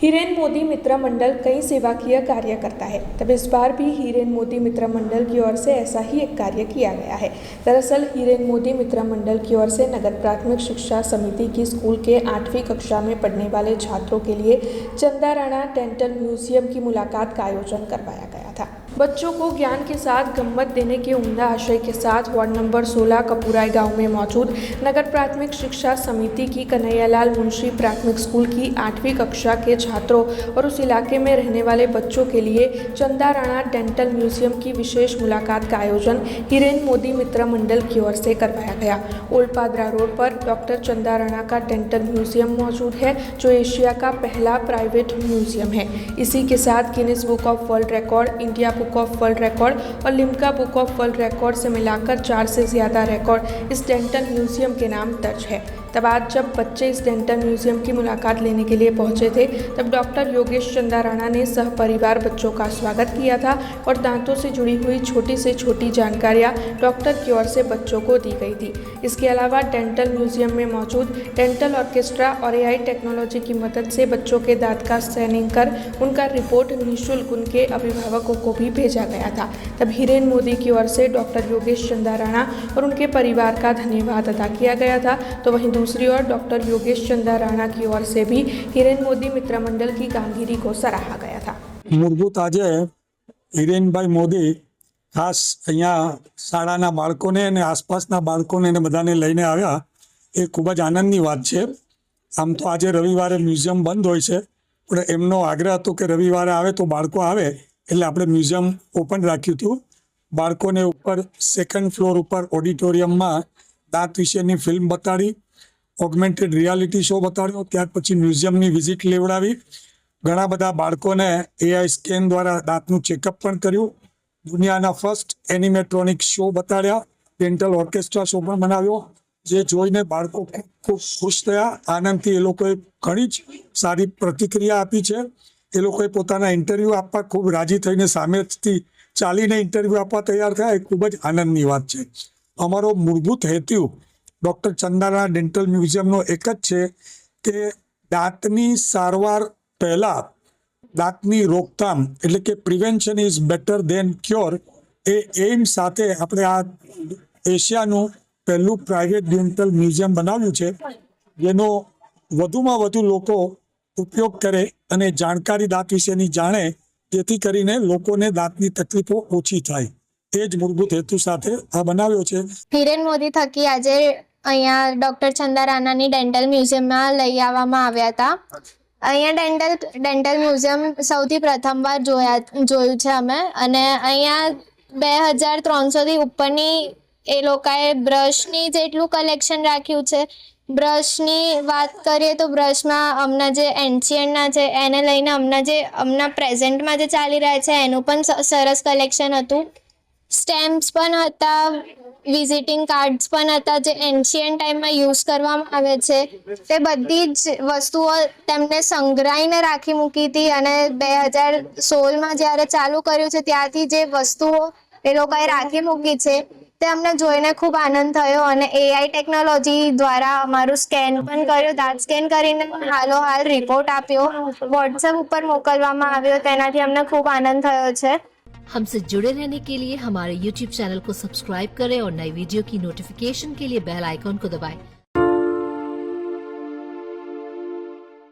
हिरेन मोदी मित्र मंडल कई सेवाकीय कार्य करता है। तब इस बार भी हिरेन मोदी मित्र मंडल की ओर से ऐसा ही एक कार्य किया गया है। दरअसल हिरेन मोदी मित्र मंडल की ओर से नगर प्राथमिक शिक्षा समिति की स्कूल के 8वीं कक्षा में पढ़ने वाले छात्रों के लिए चंदा राणा डेंटल म्यूजियम की मुलाकात का आयोजन करवाया गया था। बच्चों को ज्ञान के साथ गम्मत देने के उम्दा आशय के साथ वार्ड नंबर 16 कपूराई गांव में मौजूद नगर प्राथमिक शिक्षा समिति की कन्हैयालाल मुंशी प्राथमिक स्कूल की 8वीं कक्षा के छात्रों और उस इलाके में रहने वाले बच्चों के लिए चंदा राणा डेंटल म्यूजियम की विशेष मुलाकात का आयोजन हिरेन मोदी मित्र मंडल की ओर से करवाया गया। ओल्ड पादरा रोड पर डॉक्टर चंदा राणा का डेंटल म्यूजियम मौजूद है, जो एशिया का पहला प्राइवेट म्यूजियम है। इसी के साथ Guinness book of world record, India book of world record और Limca book of world record से मिलाकर 4 से ज़्यादा रिकॉर्ड इस डेंटल म्यूजियम के नाम दर्ज है। तब आज जब बच्चे इस डेंटल म्यूजियम की मुलाकात लेने के लिए पहुंचे थे, तब डॉक्टर योगेश चंदा राणा ने सहपरिवार बच्चों का स्वागत किया था और दांतों से जुड़ी हुई छोटी से छोटी जानकारियां डॉक्टर की ओर से बच्चों को दी गई थी। इसके अलावा डेंटल म्यूजियम में मौजूद डेंटल ऑर्केस्ट्रा और AI टेक्नोलॉजी की मदद से बच्चों के दांत का स्कैनिंग कर उनका रिपोर्ट निःशुल्क उनके अभिभावकों को भी भेजा गया था। तब हिरेन मोदी की ओर से डॉक्टर योगेश चंदा राणा और उनके परिवार का धन्यवाद अदा किया गया था। तो वहीं दूसरी ओर डॉक्टर योगेश चंदा राणा की ओर से भी हिरेन मोदी मित्र मंडल की कामगिरी को सराहा गया था। मूलभूत आज हिरेनभाई मोदी खास अहींया शाळाना बाळकोने अने आसपासना बाळकोने बधाने लईने आव्या ए खूब ज आनंदनी वात छे। आम तो आज रविवारे म्यूजियम बंद होय छे, पण एमनो आग्रह हतो के रविवारे आवे तो बाळको आवे एटले आपणे म्यूजियम ओपन राख्युं हतुं। बाळकोने उपर सेकंड फ्लोर उपर ऑडिटोरियममां दांत विशेनी फिल्म बताड़ी, ऑगमेंटेड रियालिटी शो बताड्यो, त्यार पछी म्यूजियमनी विजिट लेवडावी। घणा बधा बाळकोने AI स्केन द्वारा दांतनुं चेकअप पण कर्युं। दुनियाना फर्स्ट एनिमेट्रोनिक शो बताड्या, डेंटल ऑर्केस्ट्रा शो पण बनाव्यो, जे जोईने बाळको खूब खुश थया। आनंदथी ए लोकोए घणी ज सारी प्रतिक्रिया आपी छे। ए लोकोए पोताना इंटरव्यू आपवा खूब राजी थईने सामेथी चालीने इंटरव्यू आपवा तैयार थया। ए खूब ज आनंदनी वात छे। अमारो मूलभूत हेतु डॉक्टर चंदा राणा डेंटल म्यूजियमनो एक ज छे के दांतनी सारवार पहला दांतनी रोकथाम एटले के prevention is better than cure ए एम साथे आपणे आ एशियानुं पहलुं प्राइवेट डेंटल म्यूजियम बनाव्युं छे, जेनो वधुमां वधु लोको उपयोग करे अने जाणकारी दांत विशेनी जाणे, जेथी करीने लोकोने दांतनी तकलीफो ओછી થાય। એ જ મૂળભૂત હેતુ સાથે આ બનાવ્યો છે। हिरेन मोदी थकी આજે અહીંયા ડોક્ટર ચંદા રાણાની ડેન્ટલ મ્યુઝિયમમાં લઈ આવવામાં આવ્યા હતા। અહીંયા ડેન્ટલ મ્યુઝિયમ સૌથી પ્રથમવાર જોયું છે અમે, અને અહીંયા 2300 થી ઉપરની એ લોકોએ બ્રશની જેટલું કલેક્શન રાખ્યું છે। બ્રશની વાત કરીએ તો બ્રશમાં હમણાં જે એન્શિયન્ટના છે એને લઈને હમણાં પ્રેઝન્ટમાં જે ચાલી રહ્યા છે એનું પણ સરસ કલેક્શન હતું। સ્ટેમ્પ્સ પણ હતા, વિઝિટિંગ કાર્ડ્સ પણ હતા, જે એન્શિયન્ટ ટાઈમમાં યુઝ કરવામાં આવે છે। તે બધી જ વસ્તુઓ તેમને સંગ્રહીને રાખી મૂકી હતી, અને 2016માં જ્યારે ચાલુ કર્યું છે ત્યારથી જે વસ્તુઓ એ લોકોએ રાખી મૂકી છે તે અમને જોઈને ખૂબ આનંદ થયો। અને AI ટેકનોલોજી દ્વારા અમારું સ્કેન પણ કર્યો, દાંત સ્કેન કરીને હાલોહાલ રિપોર્ટ આપ્યો, વોટ્સએપ ઉપર મોકલવામાં આવ્યો, તેનાથી અમને ખૂબ આનંદ થયો છે। हमसे जुड़े रहने के लिए हमारे YouTube चैनल को सब्सक्राइब करें और नई वीडियो की नोटिफिकेशन के लिए बेल आइकॉन को दबाएं।